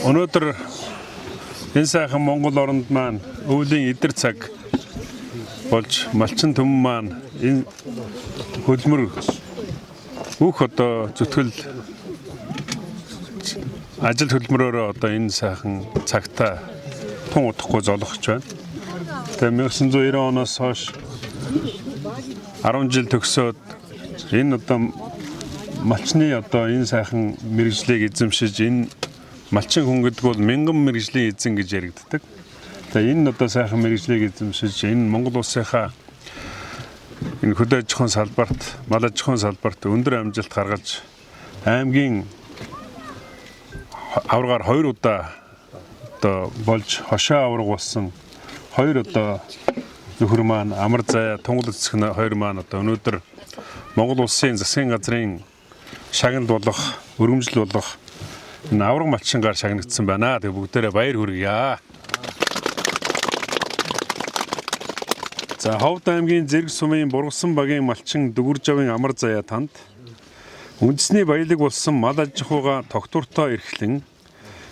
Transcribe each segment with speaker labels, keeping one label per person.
Speaker 1: Өнөөдөр энэ сайхан Монгол оронд маань өвлийн эдэр цаг болж малчин төмөн маань энэ хөлмөр бүх одоо зүтгэл ажил хөдөлмөрөөр одоо энэ сайхан цагтаа тун удахгүй золгож байна. Тэгээ 1990 оноос хойш 10 жил төгсөөд энэ одоо малчны одоо энэ сайхан мэргэжлийг эзэмшиж энэ малчин хүн гэдэг бол мянган мэргэжлийн эзэн гэж яригддаг. Тэгээ энэ одоо сайхан мэргэжлийг эзэмшиж энэ Монгол улсынхаа энэ хөдөө аж ахуйн салбарт, мал аж ахуйн салбарт өндөр амжилт гаргаж аймгийн аваргаар 2 удаа одоо болж хошоо аварга болсон 2 одоо нөхөр маань амар заяа Тунгал эцэг нь 2 маань одоо өнөөдөр Монгол улсын засгийн газрын шагналд болох, өргөмжлөл болох энэ аварга малчингаар шагнагдсан байна. Тэгээ бүгдээрээ баяр хүргье. За Ховд аймгийн Зэрэг сумын Бургасан багийн малчин Дүгүржавын амар заяа танд үндэсний баялаг болсон мал аж ахуйгаа тогтвортой эрхлэн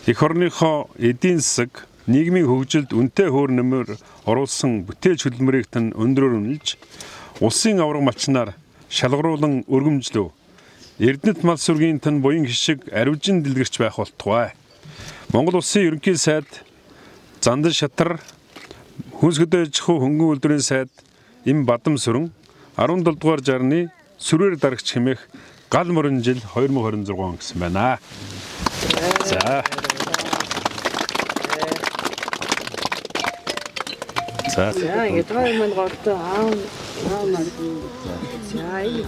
Speaker 1: эх орныхоо эдийн засаг, нийгмийн хөгжилд үнэтэй хөөр нэмэр оруулсан бүтээлч хөдөлмөрийг тань өндрөөр үнэлж, улсын аварга малчнаар шалгаруулан өргөмжлөв. Эрдэнэт мал сүргийн тань буян хишиг аривжин дэлгэрч байх болтугай. Монгол улсын ерөнхий сайд Зандан Шатар, Хүнс хөдөө аж ахуй хөнгөн үйлдвэрийн сайд Им Бадам сүрэн 17 дугаар жарны сүрээр дарагч хэмээх гал мөрөн жил 2026 он гэсэн байна. За. За.
Speaker 2: ингэ тань мань гортоо аа маань. За ий.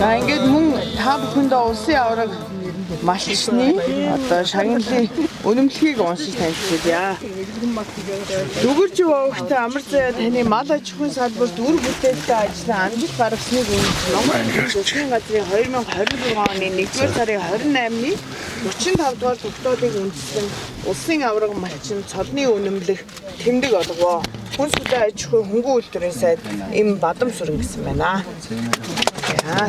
Speaker 2: За ингээд мөн та бүхэндээ улсын аварга малчны одоо шагналын үнэмлэхийг уншиж танилцуулъя. Дүгэрж явахдаа амар зай таны мал аж ахуйн салбарт үр бүтээлтэй ажиллан амжилт гаргасныг үнэлж Монгол Засгийн газрын 2026 оны 1-р сарын 28-ны 35 дугаар тогтоолыг үндэслэн улсын аварга малчин цолны үнэмлэх тэмдэг олгоо. Хүнс хөдөө аж ахуй хөнгөн үйлдвэрийн сайд Им Бадам сүрэн гэсэн байна. За.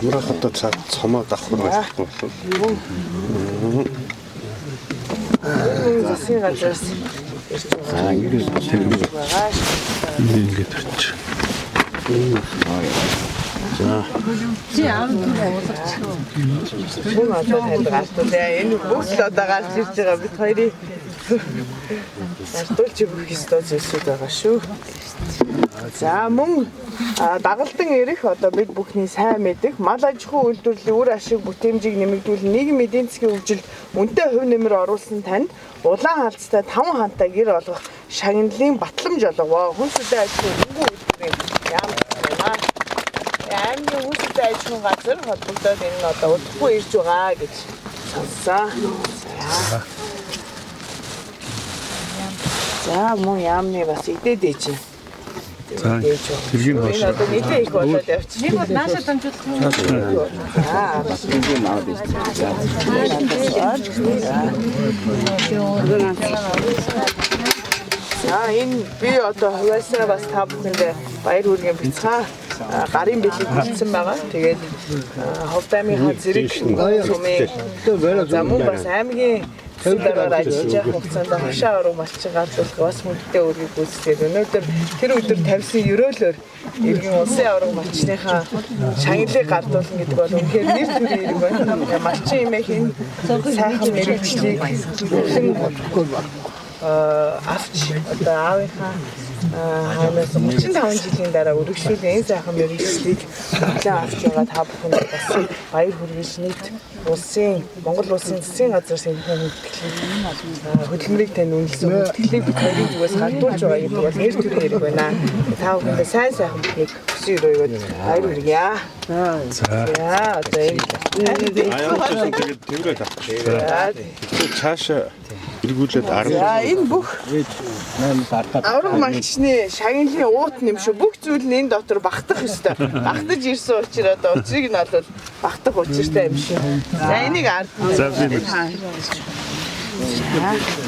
Speaker 3: Мурахата цаг цомоо давхар байхгүй болов.
Speaker 2: Засгийн газраас
Speaker 3: За ингэж тэмдэг
Speaker 2: байгаа.
Speaker 1: Ингээд очиж.
Speaker 3: За.
Speaker 2: Чи аав дүү ууларч. Мөн одоо танд гартуулаа. Энэ бүгд л одоо гарч ирж байгаа бид хоёрын гартуулж өгөх ёстой зүйлсүүд байгаа шүү. За мөн дагалдан ирэх одоо бид бүхний сайн мэдэх мал аж ахуй үйлдвэрлэлийн үр ашиг бүтээмжийг нэмэгдүүлэн нийгмийн эдийн засгийн хөгжилд үнэтэй хувь нэмэр оруулсан танд улаан халдтай 5 хантай гэр олгох шагналын батламж олгоо. Хүнс хөдөө аж ахуй хөнгөн үйлдвэрийн яам байна. Аймгийн хүнс хөдөө аж ахуйн газар холбогдоод энэ нь одоо удахгүй ирж байгаа гэж сонссоо. За мөн яамны бас идээд ээж.
Speaker 1: За. Тэргийн хоош.
Speaker 2: Одоо нэлээд их болоод явчих.
Speaker 4: Нэг бол наашаа дамжуулах юм.
Speaker 2: Бас энэ аваад энэ би одоо хуваасаа бас та бүхэндээ баяр хүргэе бицгаа гарын бэлэг хийсэн байгаа. Тэгээд ховдамынхаа зэрэг сүмээ за мөн бас аймгийн Сүүлээр ажиллаж явах хугацаанд хашаа ураг малчин гарлуулах бас мөнгөтэй үргийг гүйцэтгэв. Өнөөдөр тэр өдөр тавьсан өрөөлөөр иргэн улсын аварга малчныхаа шагналыг гардуулна гэдэг бол үнэхээр нэр төрийн хэрэг байна. Малчин имэх энэ сайхан мэрэгчлийг авч одоо аавынхаа ханаас 35 жилийн дараа үргэлжлүүлэн энэ сайхан мэрэгчлийг хөтлөн авч байгаа та бүхэнд бас баяр хүргэж нийт улсын Монгол улсын засгийн газраас энэ хөдөлмөрийг тань үнэлсэн хүндэтгэлийг бид хоёрын зүгээс хандуулж байгаа гэдэг бол нэр төрийн хэрэг байна. Та бүхэндээ сайн сайхан бүхнийг хүсье өрөөгөөд баяр хүргье. За одоо энэ
Speaker 3: тэгээд тэргээ тавьчих. Цаашаа эргүүлээд 10.
Speaker 2: За энэ бүх аварга малчны шагналын уут нэмшүү бүх зүйл нь энэ дотор багтах ёстой. Багтаж ирсэн учраас одоо учрыг нь бол багтах учиртай юм шиг. За энийг ард.
Speaker 1: За би.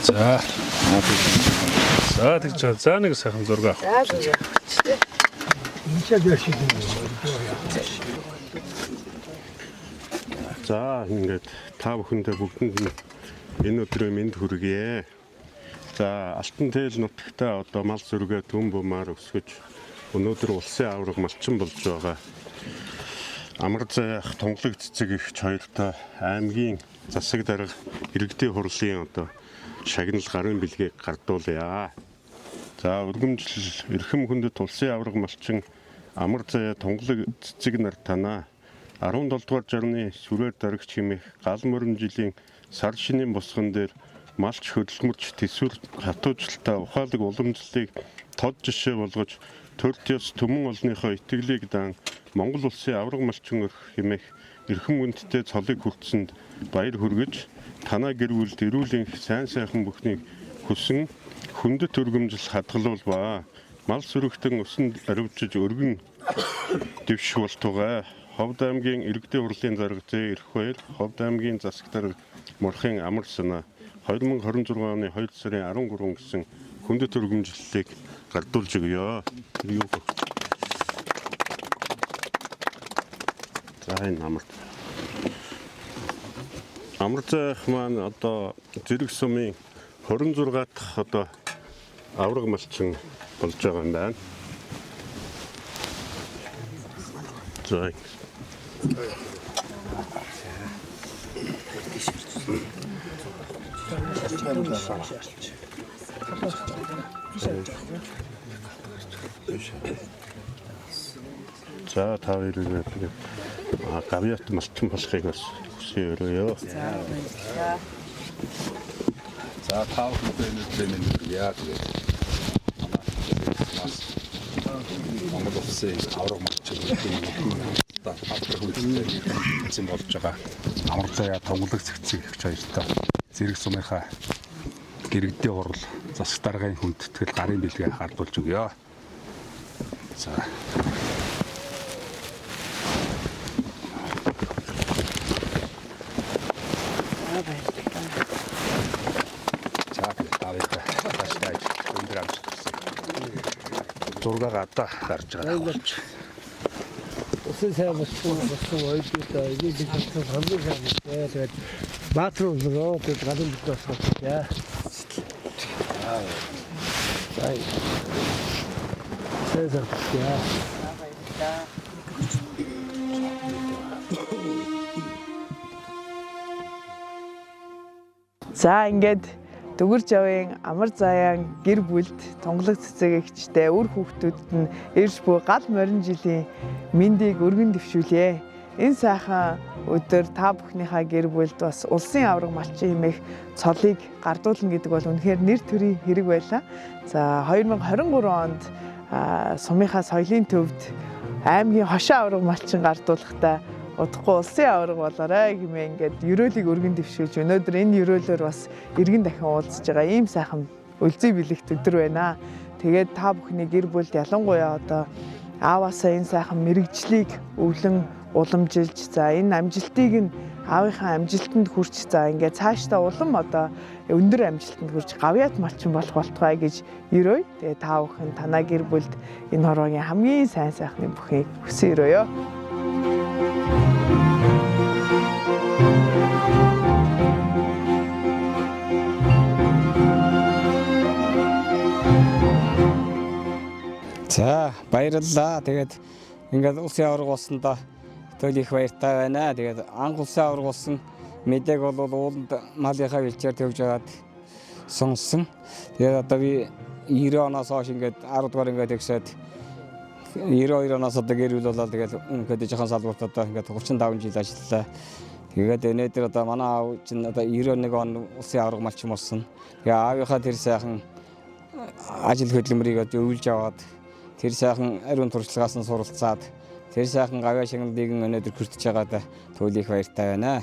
Speaker 1: За. За тэгж за нэг сайхан зураг авах.
Speaker 3: За ингээд та бүхэндээ бүгдэнд энэ өдрийн мэнд хүргэе. За Алтан тээл нутагтаа одоо мал зүргээ түн бумаар өсгөж өнөөдөр улсын авраг малчин болж байгаа. Амар зайх тунгалаг цэцэг их хоёртой аймгийн засаг дарга иргэдийн хурлын одоо шагнал гарын бэлгийг гардуулъя. За өргөмжлөл эрхэм хүндэт улсын авраг малчин амар зай тунгалаг цэцэг нар танаа 17 дугаар жарны сүрээр дарагч хэмээх гал морин жилийн сар шинийн босгон дээр малч хөдөлмөрч төсвөр хатуужлалтаа ухаалаг уламжлалыг тод жишээ болгож төрд ёс төмөн олныхоо итгэлийг дан Монгол улсын авраг малчин өрх хэмээх эрхэм хүндтэй цолыг хүртсэнд баяр хүргэж танаа гэр бүлд эрүүл энх сайн сайхан бүхнийг хүсэн хүндэт өргөмжил хадгалуулбаа. Мал сүрэгтэн өсөнд аривжиж өргөн дэвш болтугай. Ховд аймгийн иргэдийн хурлын дарга Зэ Ирэх баяр, Ховд аймгийн засаг дарга Морхын Амар санаа 2026 оны 2 сарын 13 гэсэн хүндэт өргөмжлөлийг гардуулж өгье. Юу вэ? За энэ амар зайх маань одоо зэрэг сумын 26 дахь одоо авраг малчин болж байгаа юм байна. За За та хоёрыг гавьяат малчин болохыг бас хүсье өрөөё.
Speaker 5: За тав хүнтэй нэг яа тэгээд Монгол улсын авраг малчин одоо авраг хүнтэй болж байгаа. Амар зайга тунгалаг цэцэг их хоёртой зэрэг сумынхаа гэрэгдээ хурал засаг даргын хүндэтгэл гарын бэлгээ хардуулж өгье. За зургаага одоо гарч байгаа.
Speaker 6: Усын сайн болсон ойлтой энийг хамгийн сайн тэгээд баатруу руу тэгээд гарын бүтээх болчихъя. Сайн. Сэзэрхээ.
Speaker 2: За ингээд Дүгэрж авын амар заяан гэр бүлд тунгалаг цэцэг эгчтэй үр хүүхдүүд нь эрж буй гал морин жилийн мэндийг өргөн дэвшүүлье. Энэ сайхан өдөр та бүхнийхээ гэр бүлд бас улсын авраг малчин хэмээх цолыг гардуулна гэдэг бол үнэхээр нэр төрийн хэрэг байлаа. За 2023 онд сумынхаа соёлын төвд аймгийн хошин авраг малчин гардуулахдаа удахгүй улсын авраг болоорой гэмээ ингээд ерөөлийг өргөн дэвшүүлж өнөөдөр энэ ерөөлөөр бас эргэн дахин уулзж байгаа ийм сайхан үлзий бэлэгт өдөр байна. Тэгээд та бүхний гэр бүлд ялангуяа одоо ааваасаа энэ сайхан мэрэгжлийг өвлөн уламжилж за энэ амжилтыг нь аавынхаа амжилтанд хүрч за ингээд цаашдаа улам одоо өндөр амжилтанд хүрч гавьяат малчин болох болтугай гэж ерөөй. Тэгээд та бүхэн танаа гэр бүлд энэ хорвогийн хамгийн сайн сайхны бүхийг хүсэн ерөөё.
Speaker 7: За баярлалаа. Тэгээд ингээд улсын авраг болсондоо төлөв их баяртай байна. Тэгээд анх улсын авраг болсон мэдээг бол ууланд малынхаа бэлчээр төвж аваад сонсон. Тэгээд одоо би 90 оноос хойш ингээд 10 дугаар ингээд тэгсээд 92 оноос одоо гэр бүл болоод тэгээд ингээд жоохон салбарт одоо ингээд 35 жил ажиллалаа. Тэгээд өнөөдөр одоо манай аав чинь одоо 91 он улсын авраг малчин болсон. Тэгээд аавынхаа тэр сайхан ажил хөдөлмөрийг одоо өвлж аваад тэр сайхан ариун туршлагаас нь суралцаад тэр сайхан гавьяа шагналыг өнөөдөр хүртэж байгаадаа төлөв их баяртай байна.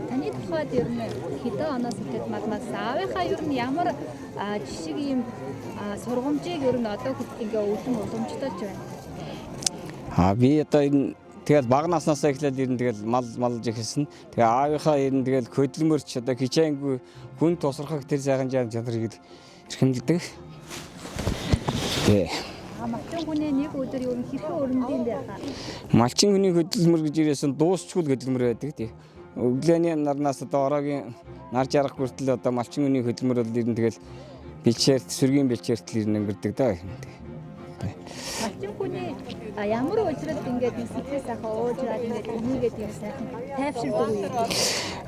Speaker 4: Таны тухайд ер нь хэдэн оноос ихтэй математик аавынхаа ер нь ямар жишг ийм сургамжийг ер нь одоо хүртэл ингээ өвлөн уламжлуулж байна.
Speaker 7: Би одоо энэ тэгэл бага наснасаа эхлээд ер нь тэгэл малж ихсэн. Тэгээ аавынхаа ер нь тэгэл хөдөлмөрч одоо хичээнгүй хүн тусрахаг тэр сайхан чанарыг эрхэмлдэг.
Speaker 4: малчин хүний нэг өдөр ер нь хэрхэн өрнөдөм бэ хаа?
Speaker 7: Малчин хүний хөдөлмөр гэж ирсэн дуусчгүй хөдөлмөр байдаг тий. Өглөөний нарнаас одоо ороогийн нар жаргах хүртэл одоо малчин хүний хөдөлмөр бол ер нь тэгэл бэлчээрт сүргийн бэлчээрт л өнгөрдөг даа.
Speaker 4: Малчин хүний ямар уйлрал ингээд сэтгэл сайхан уужраад ингээд энийгээд юм сайхан тайвширдаг үе.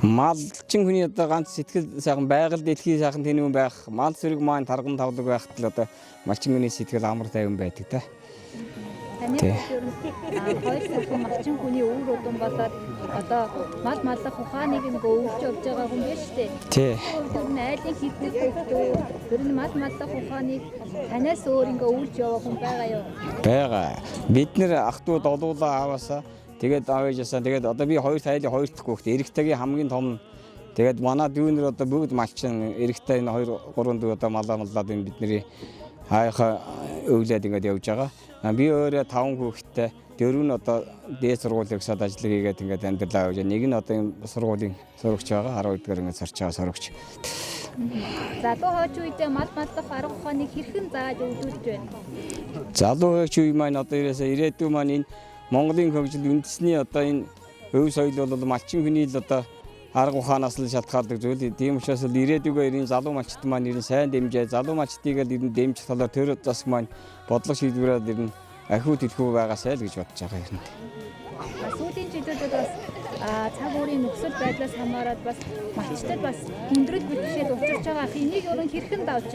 Speaker 7: Малчин хүний одоо ганц сэтгэл сайхан байгаль дэлхийн сайхан тэнүүн байх, мал сүрэг маань тарган тавлаг байхад л одоо малчин хүний сэтгэл амар тайван байдаг та.
Speaker 4: Таны хоёр сайхан малчин хүний өвөр удам болоод одоо мал маллах ухааныг нөгөө өвч явж байгаа хүн биш үү?
Speaker 7: Тий.
Speaker 4: Тэр нь айлын хіднес хөвгдөө тэр нь мал маллах ухааныг танаас өөр ингээ өвлж яваа хүн байгаа юу?
Speaker 7: Бага. Бид нэр ах トゥ долуулаа аваасаа тэгээд аваажсаа тэгээд одоо би хоёр тайлын хоёр дахь хүүхэд эрэгтэйгийн хамгийн том нь тэгээд манай дүүнэр одоо бүгд малчин эрэгтэй энэ 2 3 дүү одоо маллаад энэ бидний хаяха өвлээд ингээд явж байгаа. Би өөрөө 5 хүүхэдтэй 4 нь одоо дээд сургуулийн өсөд ажил хийгээд ингээд амьдралаа явж байгаа. Нэг нь одоо энэ сургуулийн сурагч байгаа 12 дахь ингээд сурч байгаа сурагч.
Speaker 4: Залуу хойч үедээ мал маллах арга ухааныг хэрхэн зааж өгдүүлж байна?
Speaker 7: Залуу хойч үе маань одоо ирээдүйн маань энэ Монголын хөгжил үндэсний одоо энэ өв соёл бол малчин хүний л одоо арга ухаанаас л шалтгаалдаг зүйл. Тийм учраас л ирээдүгээр энэ залуу малчт маань ирэн сайн дэмжээ. Залуу малчтыг л ирэн дэмжих талаар тэр засаг маань бодлого шийдвэрээд ирэн ахиу төлхөө байгаасай л гэж бодож байгаа юм.
Speaker 4: Сүүлийн жилүүдэд бас цаг уурын нөхцөл байдлаас хамаарат бас малчтад бас хүндрэл бэлтгэл учирч байгаа. Энийг өөрөө хэрхэн давж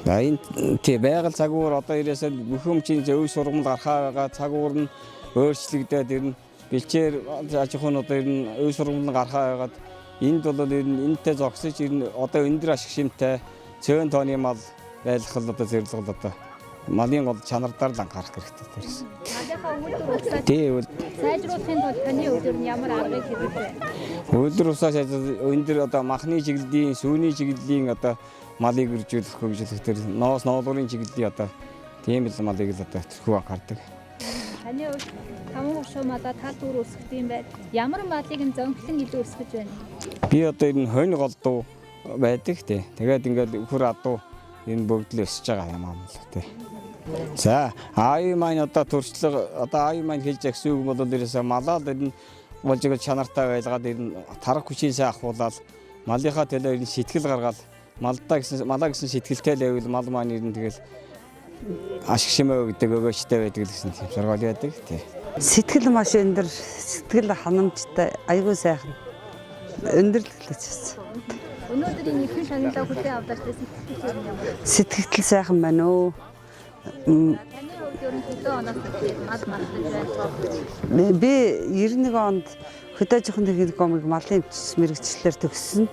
Speaker 4: байна?
Speaker 7: Энэ тий байгаль цаг уур одоо ирээсээ бүхэмчийн зөв сургамал гарахаа байгаа. Цаг уур нь өөрчлөгдөд ирнэ. Бэлчээр аж ахуйн одоо ирнэ. Өв сургамал гарахаа байгаад энд бол энэтэй зогсож ирнэ. Одоо өндөр ашиг шимтэй цөөн тооны мал байлгах л одоо зэрлэг одоо малын гол чанардаар л анхаарах хэрэгтэй дээрээс.
Speaker 4: Малынхаа үйлдвэр усаа
Speaker 7: Тий
Speaker 4: сайжруулахын тулд таны өдөр нь ямар аргыг хэрэглэж байна?
Speaker 7: үйлдвэр усаас өндөр одоо махны чиглэлийн, сүүний чиглэлийн одоо малыг үржүүлэх хөгжүүлэх төр ноос ноолуурын чиглэлийн одоо тийм л малыг л одоо төрхөө анхаардаг.
Speaker 4: Таны хувьд хамаг шуу малаа тал дүр өсгөх юм байна. Ямар малыг нь зөнгөлөн илүү өсгөж байна?
Speaker 7: Би одоо энэ хонь голдуу байдаг тий. Тэгээд ингээд хөр адуу энэ бүгд л өсөж байгаа юм аа тий. За аюу маань одоо төрчлөг одоо аюу маань хэлж агс үг бол ерөөсөө малаа энэ болж байгаа чанартай байлгаад энэ тарах хүчээсээ ахуулаад малынхаа төлөө энэ сэтгэл гаргаад малаа гэсэн сэтгэлтэй л байвал мал маань энэ тэгэл ашиг шимээ өгдөг өгөөчтэй байдаг гэсэн юм сургаал байдаг тий.
Speaker 8: Сэтгэл маш өндөр, сэтгэл ханамжтай, айгүй сайхан. Өндөрлөлж байна.
Speaker 4: Өнөөдрийн ихэнх шагналаа хүлээн авдагч сэтгэл юм.
Speaker 8: Сэтгэл сайхан байна уу?
Speaker 4: Таны хувьд ер нь хэдэн оноос эхлээд мал маллаж байна?
Speaker 8: Би 91 онд хөдөө жоохон техникумыг малын мэрэгчлэлээр төгссөн.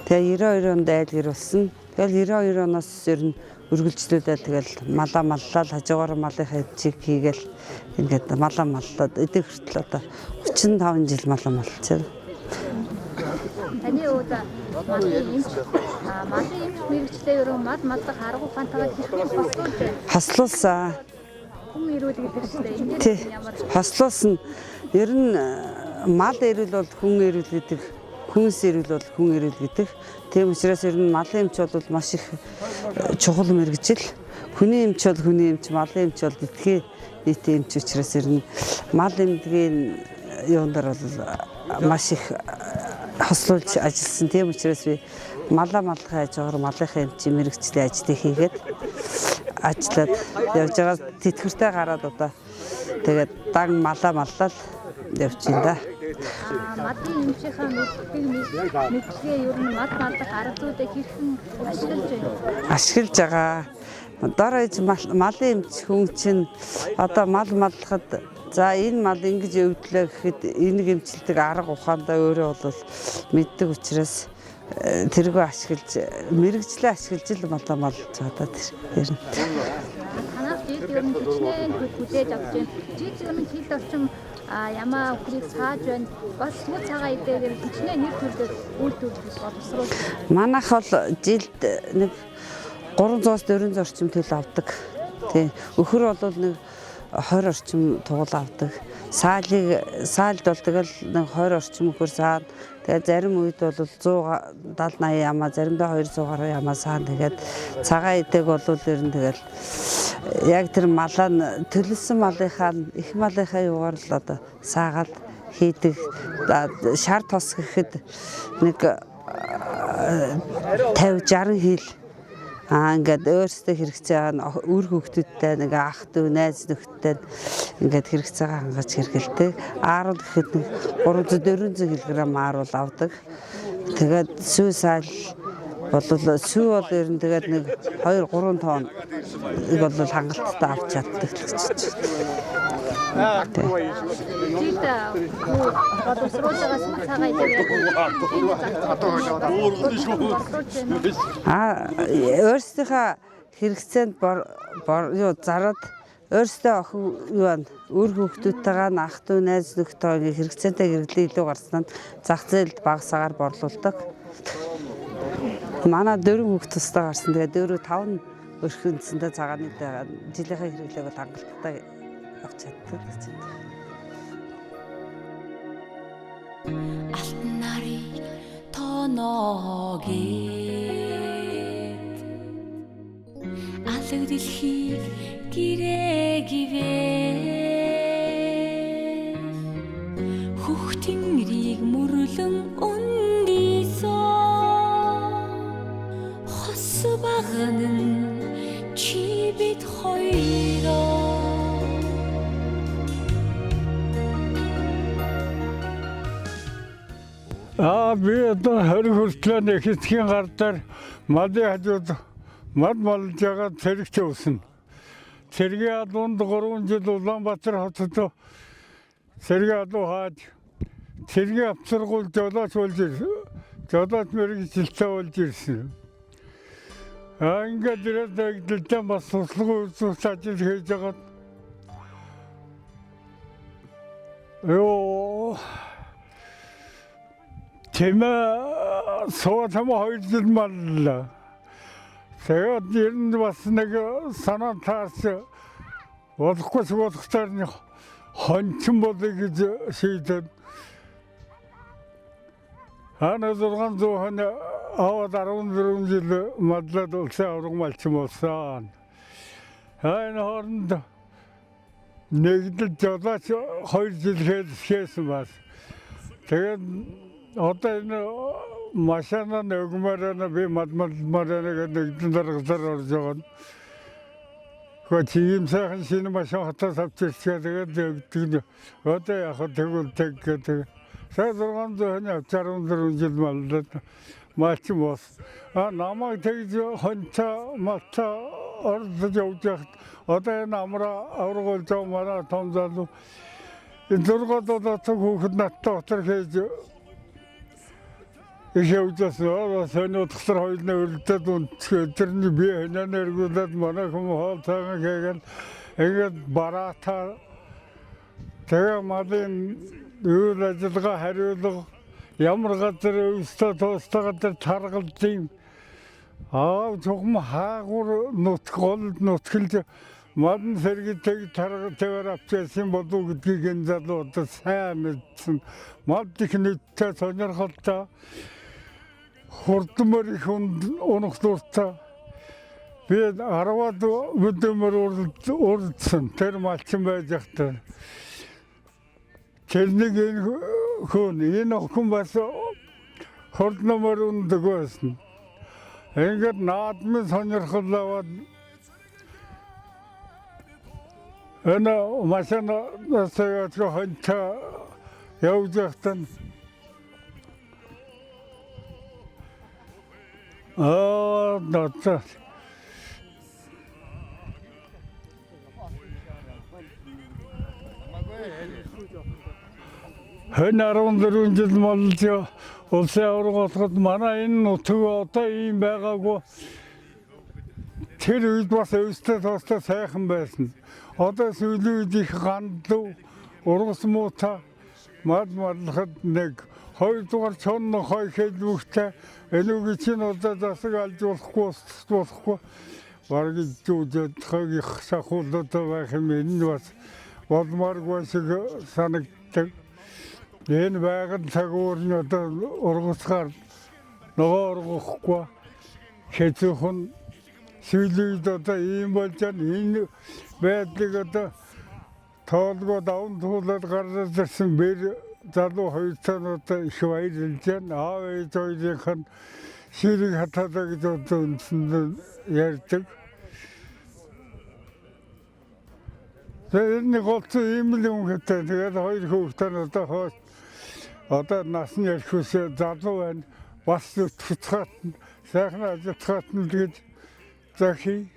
Speaker 8: Тэгээ 92 онд айл гэр болсон. Тэгэл 92 оноос ер нь үргэлжлүүлээд тэгэл малаа маллал хажуугаар малынхаа эвчийг хийгээл ингээд малаа маллаад эдгээр хүртэл одоо 35 жил малаа маллчихсан.
Speaker 4: Таны хувьд малын эмч мэрэгчлээ ер нь мал маллах арга ухаантайгаар хэрхэн хослуулж байна?
Speaker 8: Хослуулсан.
Speaker 4: Хүн ирүүл гэдэг чинь
Speaker 8: Тий.
Speaker 4: энэ ямар
Speaker 8: Хослуулсан. Ер нь мал ирүүл бол хүн ирүүл гэдэг. Хүнс ирүүл бол хүн ирүүл гэдэг. Тийм учраас ер нь малын эмч бол маш их чухал мэрэгжил. Хүний эмч бол хүний эмч, малын эмч бол эдгээр нийтийн эмч учраас ер нь мал эмнэлгийн юундар бол маш их хослуулж ажилласан. Тийм учраас би малаа маллахын хажуугаар малынхаа эмчийн мэрэгчлийн ажлыг хийгээд ажиллаад явж байгаа. Тэтгэвртэй гараад одоо тэгээд дан малаа маллал явж байна да.
Speaker 4: Малын эмчийнхаа мэдлэгээ ер нь мал маллах арга зүйдээ хэрхэн ашиглаж байна?
Speaker 8: Ашиглаж байгаа. Дор иж малын эмч хүн чинь одоо мал маллахад за энэ мал ингэж өвдлөө гэхэд энийг эмчилдэг арга ухаандаа өөрөө бол мэддэг учраас тэргүй ашиглаж мэрэгчлээ ашиглаж л малаа маллаж байгаа да тэр.
Speaker 4: Танаас жид ер нь хичнээн хүлээж авч байна. Жид ер нь хил орчим ямаа өхрийг цааж байна. Бас сүү цагаа идээгээр хичнээн нэр төлөд үйлдвэрлэж боловсруулж байна.
Speaker 8: Манайх бол жилд нэг 300-400 орчим төлөв авдаг. Тий. Өхөр бол нэг 20 орчим тугал авдаг. Саалд бол тэгэл нэг 20 орчим өхөр саана. Тэгээд зарим үед бол 170-80 ямаа, заримдаа 200 гаруй ямаа саана. Тэгээд цагаан идэг бол ер нь тэгэл яг тэр малаа төлөлсөн малынхаа их малынхаа юугаар л одоо саагаад хийдэг. Шар тос гэхэд нэг 50-60 хил ингээд өөрсдөө хэрэгцээ байгаа үр хөвгтүүдтэй нэг ах дүү найз нөхдөдтэй ингээд хэрэгцээгээ хангаж хэрэгэлдэг. Ааруул гэхэд нэг 300-400 кг ааруул авдаг. Тэгээд сүү саал сүү бол ер нь тэгээд нэг 2-3 тонн бол хангалттай авч чаддаг л гэж байна. Өөрсдийнхөө хэрэгцээнд зарад өөрсдөө охин үр хүүхдүүдтэйгээ ах дүү найз нөхдөйгээ хэрэгцээтэй хэрэглээ илүү гарснаа зах зээлд багасаагаар борлуулдаг. Манай 4 хүүхд тусдаа гарсан. Тэгээд 4-5 өрхөнцөндөө цагааны жилийнхээ хэрэглээг бол хангалттай авч чаддаг гэж байна.
Speaker 9: Алтан нарыг тоноогээд алаг дэлхийг гэрээгэвээ хүүхдийн мөрлөн ундийсон хос багнан чи бид хоёроо
Speaker 6: би одоо 20 хүртэл нэг хэсгийн гар дээр малын хажууд мал малж байгаа цэрэгч өснө. Цэргийн алуунд 3 жил Улаанбаатар хотод цэргийн алуу хааж цэргийн авцаргуул жолооч болж ирсэн. Жолооч мэрэг жилтээ болж ирсэн. Ингээд ирээд дэлтэн бас суслага үзүүлж ажил хийж байгаа. Тэмээ сууtam 2 жил маллаа. Тэгээд ер нь бас нэг санаа таарч болохгүй болохтаар нэг хончин болъё гэж шийдээд хана 600 хон аваад 14 жил мадлаад улсын авраг малчин болсон. Энэ хооронд нэгдэл жолооч 2 жил хийсэн бас. Тэгээд одоо энэ машина нөгмөрөөр би мадмалмаараа нэгдэн даргаалаар орж байгаа. Хөөе ийм сайхан шинэ машин хатаас авчирчээ тэгээд одоо яг тэгвэл тэгээд 600 14 жил маллаад малчин бос. Намайг тэгж хонцоо малцаа орж явж байхад одоо энэ амраа аврагуулж байгаа мараа том залуу энэ зургаад одоо хүүхэд надтай утар хийж Ишэвчээс сонирхолтой хоёрны өрөлдөд үндэсгээр тэрний бие хэнээр эргүүлээд манай хүмүүс хоол цаагаа хийгээд ингээд бараатаа тэгээ малын үйл ажиллагаа хариулга ямар газар өвстө тоостойгоо таргалж юм чухам хаагур нутгэлж мадн сэргийтэй таргаар авчихсан болов уу гэдгийг энэ залуу одоо сайн мэдсэн. Мад их нийттэй сонирхолтой хурдмөр их унахлууртай би 10-аад өдөөмөр урдсан тэр малчин байж захтай тэрнийг энэ охин бас хурдмөр ундаг байсан. Ингээд наадмын сонирхол аваад энэ машинаас хонцоо явж захтан надад хэн 14 жил малж улсын авраг болоход манай энэ нутаг одоо ийм байгаагүй. Тэр үед бас өвстэй тоостой сайхан байсан. Одоо сүүлийн үед их гандав, ургас муута, малхад нэг 2 дугаар чон хой хэлбүхтэй энүүгийн чинь одоо засаг алж болохгүй. бараг зүүжээд хойгих сахуултаа байх юм энэ бас болмооргүй шиг санагддаг. Энэ байгаль цагуурны одоо ургацгаар нөгөө ургахгүй хэцүүхэн сүүлүүд одоо ийм болж энэ байдлыг одоо тоолгоо даван туулаад гараад ирсэн бэр залуу хоёр цаануудаа их баярлж байна. Аав ээж хоёрынх нь ширийг хатаалаа гэж одоо үндсэндээ ярьдаг. Энэ голцоо ийм л юм хэвээр тэгээд хоёр хүүхдээ одоо хойш одоо насны ярихусаа залуу байна. Бас туцхат сайхан ажиллахад нь тэгээд захи.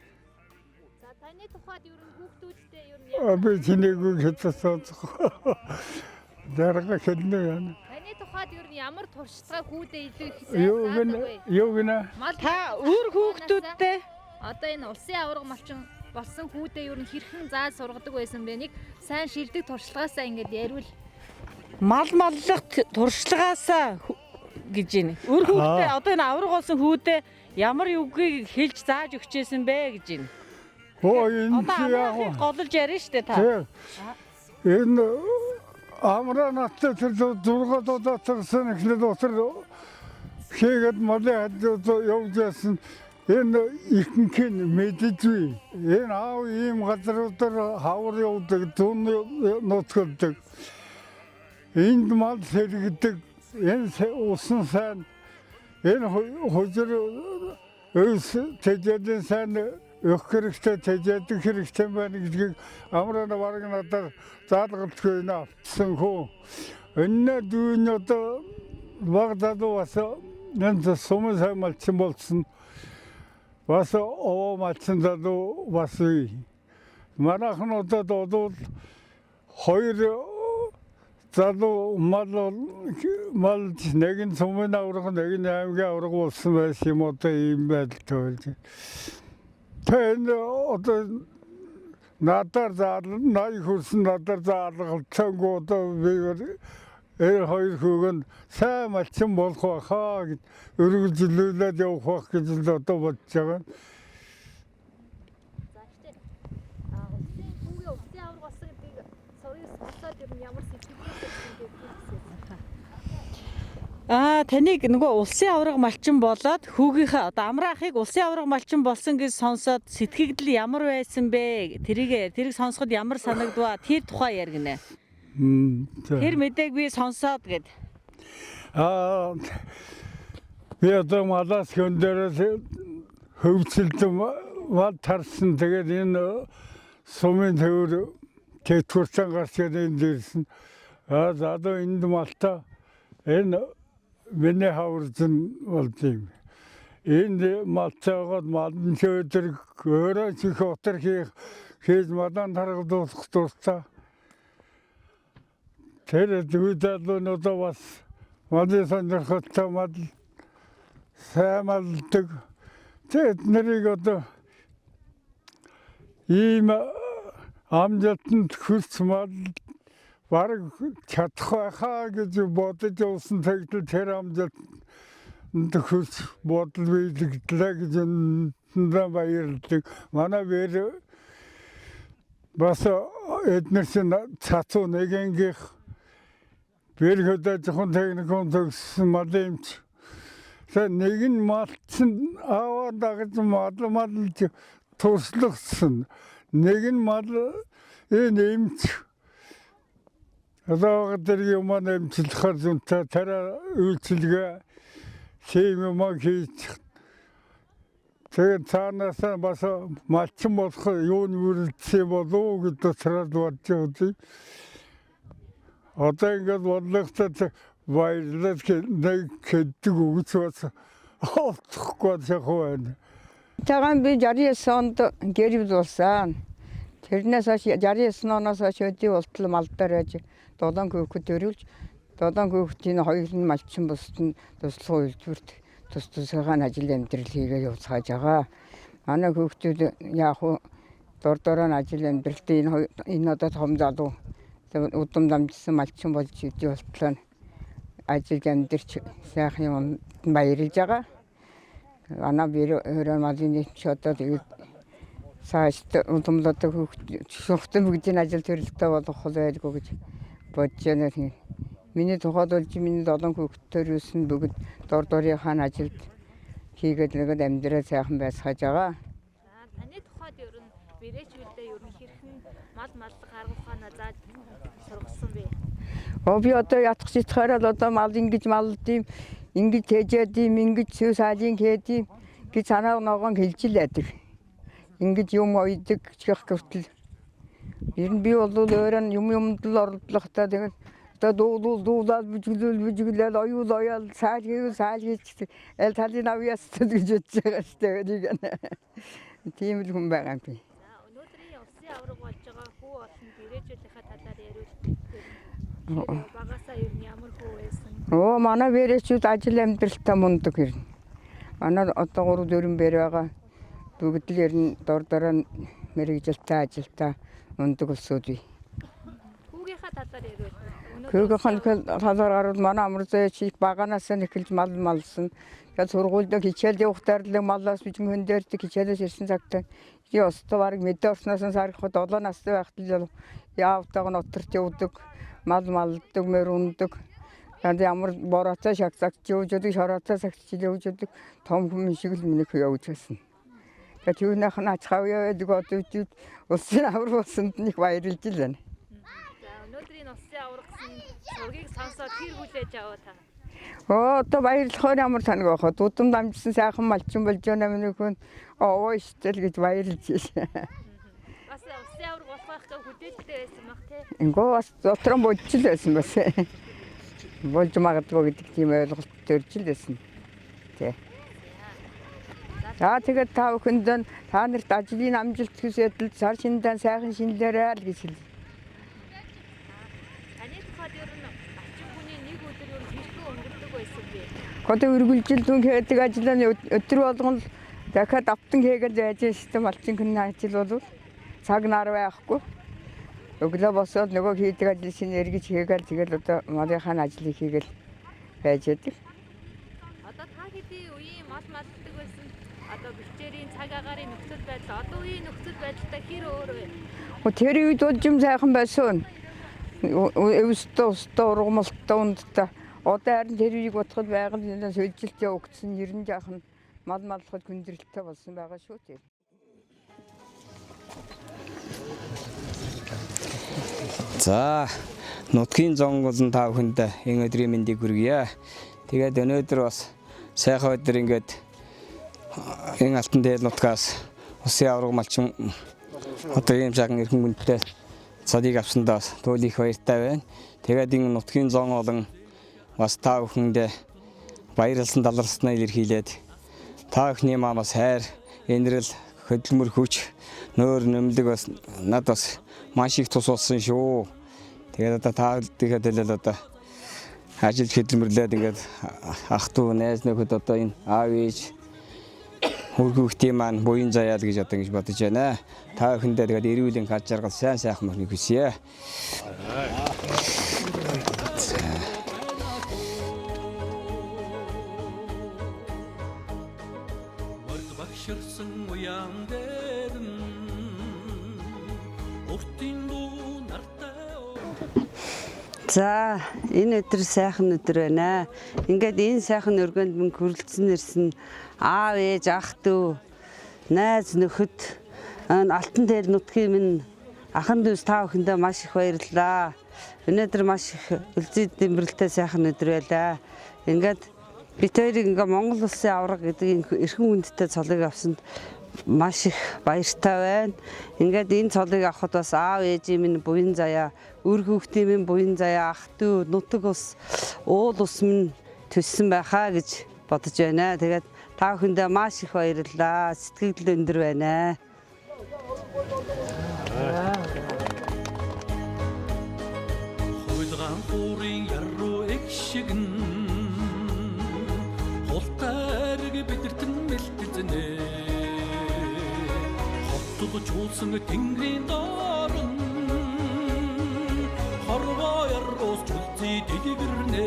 Speaker 4: За таны тухайд ер нь хүүхдүүдтэй ер нь
Speaker 6: Би чинээгүй хэцээсээ. Дарга хэлнэ яана.
Speaker 4: таны тухайд ер нь ямар туршлагаа хүүдээ илүү их заадаг вэ?
Speaker 6: Юу гэнэ?
Speaker 2: Та өөр хүүхдүүдтэй
Speaker 4: Одоо энэ улсын аварга малчин болсон хүүдээ ер нь хэрхэн зааж сургадаг байсан бэ? Нэг сайн шилдэг туршлагаасаа ингэж ярил.
Speaker 2: мал маллах туршлагаасаа гэж байна. Өөр хүүхдээ одоо энэ авраг болсон хүүдээ ямар югийг хэлж зааж өгчээсэн бэ гэж байна.
Speaker 6: Оо энэ
Speaker 2: Одоо амраахыг голж ярина штэ та.
Speaker 6: Энэ амраа наттай тэр 6 удаа тэрсэн ихлэд утар хийгээд малын хажууд явж яасан. Энэ ихэнх нь мэддэггүй. Энэ аав ийм газруудаар хавар явдаг, зүүн нутгалдаг. Энд мал сэргдэг. Энэ усан сайн энэ хожир өс тэжээдэн сайн өх хэрэгтэй тэжээдэг хэрэгтэй байна гэдгийг амраа бараг надад заалгалгүй нэ авсан хөө. Өнөө дүүн одоо багтаад бас энэ сумын сайн малчин болсон. Бас оо малчин залуу бас манайхан одоо хоёр залуу мал нэг нь сумын авраг нэг нь аймгийн авраг болсон байсан юм одоо ийм байдалтай болж. Тэн одоо надаар заална, най хөрсөн надаар заалгалцаагүй одоо би хоёр хүүгэн сайн малчин болох байхаа гэж өргөжлүүлээд явах байх гэж л одоо бодож байгаа.
Speaker 4: За ихтэй улсын хүүгээ улсын аварга болсон гэдгийг сургуулиас сонсоод ер нь ямар сэтгэлтэй
Speaker 2: Таныг нөгөө улсын авраг малчин болоод хүүгийнхээ одоо амраахыг улсын авраг малчин болсон гэж сонсоод сэтгэгдэл ямар байсан бэ? Тэрийг сонсоход ямар санагдваа? Тэр тухай яригнэ. Тэр мэдээг би сонсоод гэд. Би одоо малаас хөндөрөөс хөвцөлдөн мал тарсан. Тэгээд энэ сумын төвөр тэтгэврсэн гарч энэ дээрсэн. Одоо энд малта энэ миний хаварзан болж юм. Энд малцаагаад малын чөдөр өөрөө чих отор хийж мадан таргалдуулах дуртай. Тэр дүйдэлнүүдээ бас малын сонирхолтой мал сайн малдаг. Тэд нарыг одоо ийм амжилтанд хүрч мал бараг чадах байхаа гэж бодож явсан тэгтэл тэр амжилтанд хүрч бодол биелэгдлээ гэж энэ баярлдаг. Манай бэр бас эднэрсэн цацуу нэгэнгийнх бэр хөдөө зөвхөн техникум төгссөн малымч. Нэг нь малчин аваа дагаж малж туршлагсан. Нэг нь мал энэ эмч одоо тэр юм эмчлэхээр зөнтэй тараа үйлчилгээ хийм юм хийж. Тэгээд цаанаасаа бас малчин болох юуны үрэлцээ болов гэж дотраад бодож байгаа. Одоо ингээд бодлоготой баярлалаа нэг гэдэг үгс бас олдохгүй байна.
Speaker 10: Цагаан би 69 онд гэрэл болсон. Тэрнээс хойш 69 оноос хойш өдий болтол малдаар байж 7 хүүхэд төрүүлж 7 хүүхдийн хоёр нь малчин бусд нь туслах үйлдвэрт тус тусгайгаан ажил амьдрал хийгээ явуулж байгаа. Манай хүүхдүүд яг дор нь ажил амьдралд энэ одоо том залуу удам дамжсан малчин болж идэх болтлоо ажил амьдрч сайхан юм баярлж байгаа. Ана бэр малын ч одоо цаашд удамлаадаг хүүхдийн бүгдийн ажил төрөлтэй болох байлгүй гэж бодож байна. Миний тухайд болж миний 7 хүүхдээр юусэн бүгд дор дорынхаа ажилд хийгээд нэгэд амьдрал сайхан байсгаж байгаа.
Speaker 4: Таны тухайд ер нь бэрээчүүдээ ер нь хэрхэн мал арга ухаанаа зааж сургасан бэ?
Speaker 10: Би одоо ятгах шийтгэхээр л одоо мал ингэж малдим, ингэж тэжээд юм, ингэж сүү саажин хийдэм гэж санаа ногоон хэлж л байдаг. Ингэж юм ойдаг чих гэвтэл ер нь би бол өөрөө юмд л оролдлохтой тэгээд одоо дуулаад бүжиглэл оюул ояал сааж хийж аль талын авьяас гэж бодож байгаа шүү дээ. Тийм л хүн байгаа юм би.
Speaker 4: Өнөөдрийн улсын авраг болж байгаа хүү олон бэрээчүүдийнхаа талаар яриул. Багасаа ер нь ямар хүү байсан?
Speaker 10: Манай бэрээчүүд ажил амьдралтаа мундаг хэрнэ. Манай одоо 3-4 бэр байгаа. Бүгд л ер нь дор дороо мэрэгжилтэй ажилтаа мундаг улсууд бий.
Speaker 4: Хүүгийнхаа талаар яриул.
Speaker 10: Хүүгийнхаа талаар гарвал манай амрзаа чиг баганаас нь эхэлж малсан. Тэгээд сургуульд хичээл явахтаар л малаас бичмэн хөндөрдөг хичээлээс ирсэн цагтаа би өстө бараг мэдээ орсноос сархад 7 настай байхад яавтайг нь утарч явдаг. Малддаг, мөр ундаг. Тэгээд ямар бороотой шагсагч явждаг, шороотой сагч явждаг. Том хүн шиг л минийх явж байсан. Тэгээд түүнийх нь ачхав явдаг одовчуд улсын авраг болсонд нэг баярлж л байна.
Speaker 4: Өнөөдрийн улсын авраг гэсэн зургийг сонсоод хэр хүлээж аваа та?
Speaker 10: Одоо баярлахаар ямар таныг байхад удам дамжсан сайхан малчин болж байна миний хүн штэл гэж баярлж байна.
Speaker 4: Бас улсын авраг болох гэж хүлээлттэй байсан баг тий.
Speaker 10: Ингөө бас дотроо бодж л байсан бас. Болж магадгүй гэдэг тийм ойлголт төрж л байсан. Тий. За тэгээд та бүхэнд та нарт ажлын амжилт хүсэтэл сар шиндээ сайхан шинлээрэй л гэж хэлье.
Speaker 4: Таны тухайд ер нь ачин хүний нэг өдөр ер нь хэрхэн өнгөрдөг байсан бэ?
Speaker 10: Одоо үргэлжил дүн хийдэг ажил нь өдөр болгон дахиад автан хийгээд байж систем малчин хүн ажил бол цаг нар байхгүй. Өглөө босоод нөгөө хийдэг ажил шинэ эргэж хийгээл тэгэл одоо малынхаа ажлыг хийгээл байж байдаг.
Speaker 4: Одоо та хэдийн үеийн мал малддаг байсан. Одоо бичээрийн цаг агаарын нөхцөл байдал одоо үеийн нөхцөл байдалтай хэр өөр вэ?
Speaker 10: Тэр үед бол юм сайхан байсан. Өвстө ургамалтай ундтай. Одоо харин тэр үеийг бодоход байгаль нэлээд сольжилт явагдсан. Ер нь жаахан мал маллахад хүндрэлтэй болсон байгаа шүү дээ.
Speaker 7: За, нутгийн зон болон та бүхэнд энэ өдрийн мэндийг хүргье. Тэгээд өнөөдөр бас сайхан өдөр ингээд энэ алтан дээл нутгаас улсын авраг малчин одоо ийм сайхан эрхэм хүндтэй цадыг авсандаа туул их баяртай байна. Тэгээд энэ нутгийн зон болон бас та бүхэндээ баярлсан талархснаа илэрхийлээд та бүхний мамаас хайр, инрэл, хөдөлмөр хүч, нөөр нэмлэг бас над бас маш их тус болсон шүү. Тэгээд одоо та бүхэнд хэлэл одоо ажил хөдөлмөрлөөд ингээд ах トゥ найз нөхөд одоо энэ аав ээж хөргөөхтийн маань буян заяал гэж одоо ингэж бодож байна. Та бүхэндээ тэгээд эрүүл хэн хаж жаргал сайн сайхан мөрний хүсье.
Speaker 11: Багширсан уян дээр уртын дуу нартай.
Speaker 8: За, энэ өдөр сайхан өдөр байна. Ингээд энэ сайхан өргөнд мөн хүрэлцэн ирсэн аав ээж ах トゥ найз нөхөд алтан дээл нутгийн минь ахан дүүс та бүхэндээ маш их баярлалаа. Өнөөдөр маш их үлзий дэмбэрэлтэй сайхан өдөр байлаа. Ингээд бид хоёрыг ингээ Монгол улсын авраг гэдэг эрхэм хүндтэй цолыг авсанд маш их баяртай байна. Ингээд энэ цолыг авахд бас аав ээжийн минь буян заяа, үр хүүхдийн минь буян заяа, ах トゥ нутаг ус, уул ус минь төссөн байхаа гэж бодож байна. Тэгээд та бүхэндээ маш их баярлалаа. Сэтгэл өндөр байна.
Speaker 11: Хойдгаан хуурын яруу экшигэн Холтайрыг бидэртэн мэлтэлзэнэ Хоттод чуулсан тэнгэрийн дорн Хорвоо ярроос чулций дэлгэрнэ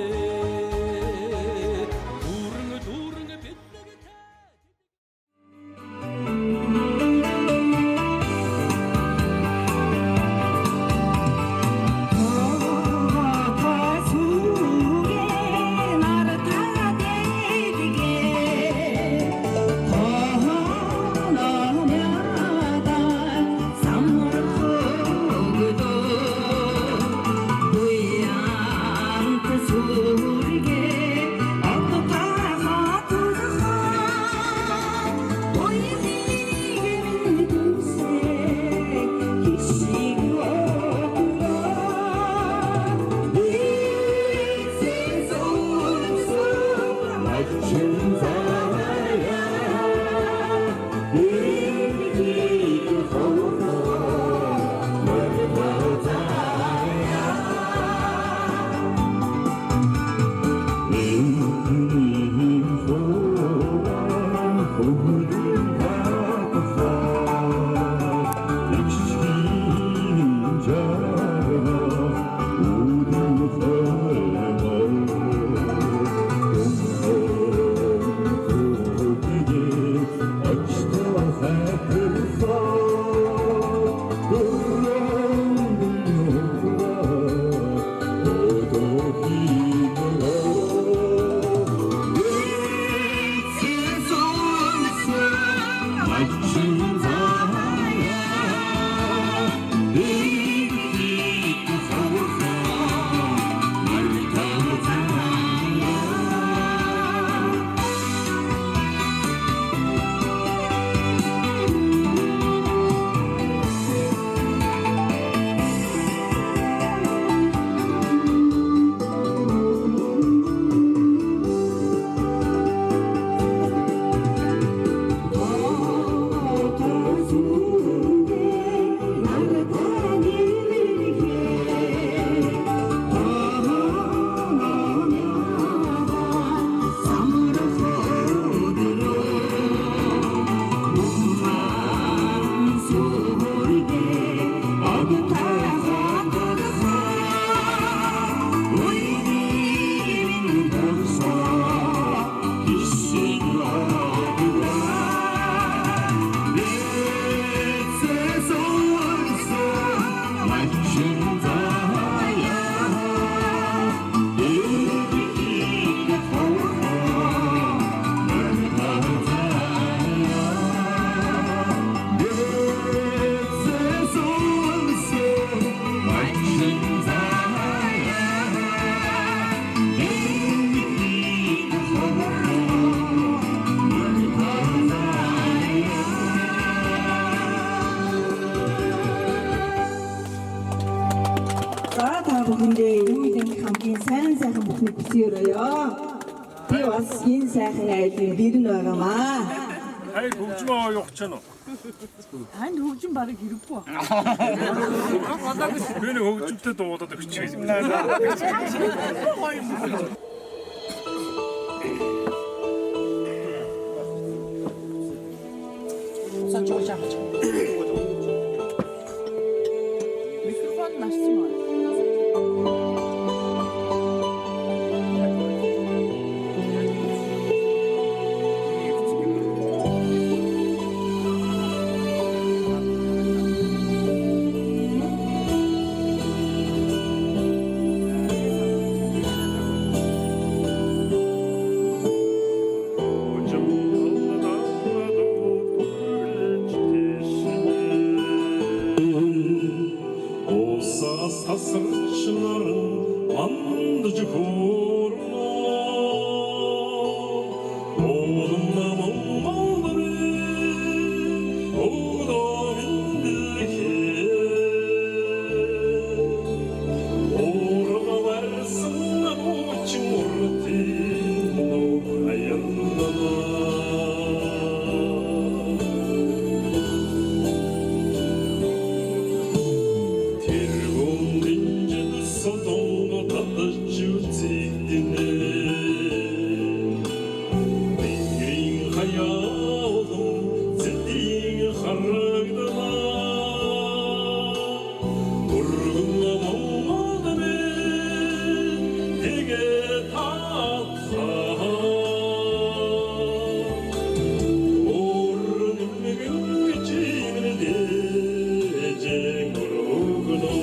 Speaker 12: бүхэндээ юу идэх хамгийн сайхан бүхнийг хүсье. Би бас энэ сайхан айлын бэр нь байгаамаа.
Speaker 1: Ай хөгжмөө явах ч нь.
Speaker 2: Танд хөгжим барыг хэрэггүй.
Speaker 1: Би нэг хөгжмөд дуудаад өгч юм.
Speaker 2: Микрофон нассан маа.
Speaker 11: Сасырчыларын андж хөрнө Олма молдоре Одомин дэлхе Орга варсын учин уртин аяннана Сотонго татчуцигдине Бингрин хаялдым зэлдин харагдана Ургынна молмадаме теге татса Орным гүчигнеде жең ургыно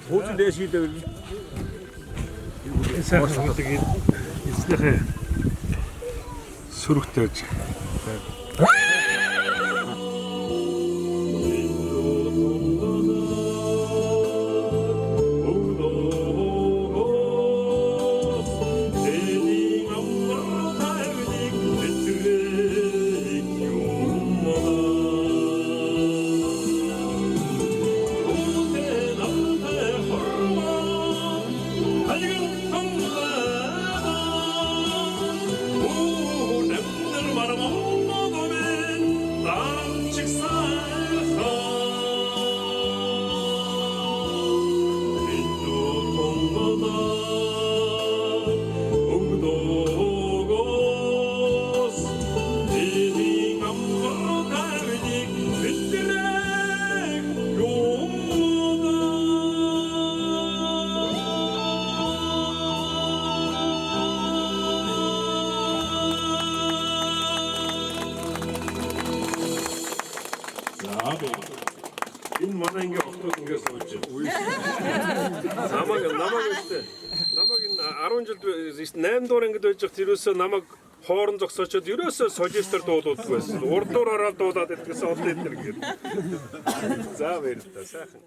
Speaker 1: Хөөцөн дээш хийдэг. Сайхан гэдэг эцнийхээ сүрэгтэж.
Speaker 11: Oh,
Speaker 1: 8 дугаар ангид байж хат ерөөсөө намайг хоорон зогсоочод ерөөсөө солистор дуулуулдаг байсан. Урдуур ороод дуулаад идэгсэн олон эднэр гээд. За баярлалаа сайхан.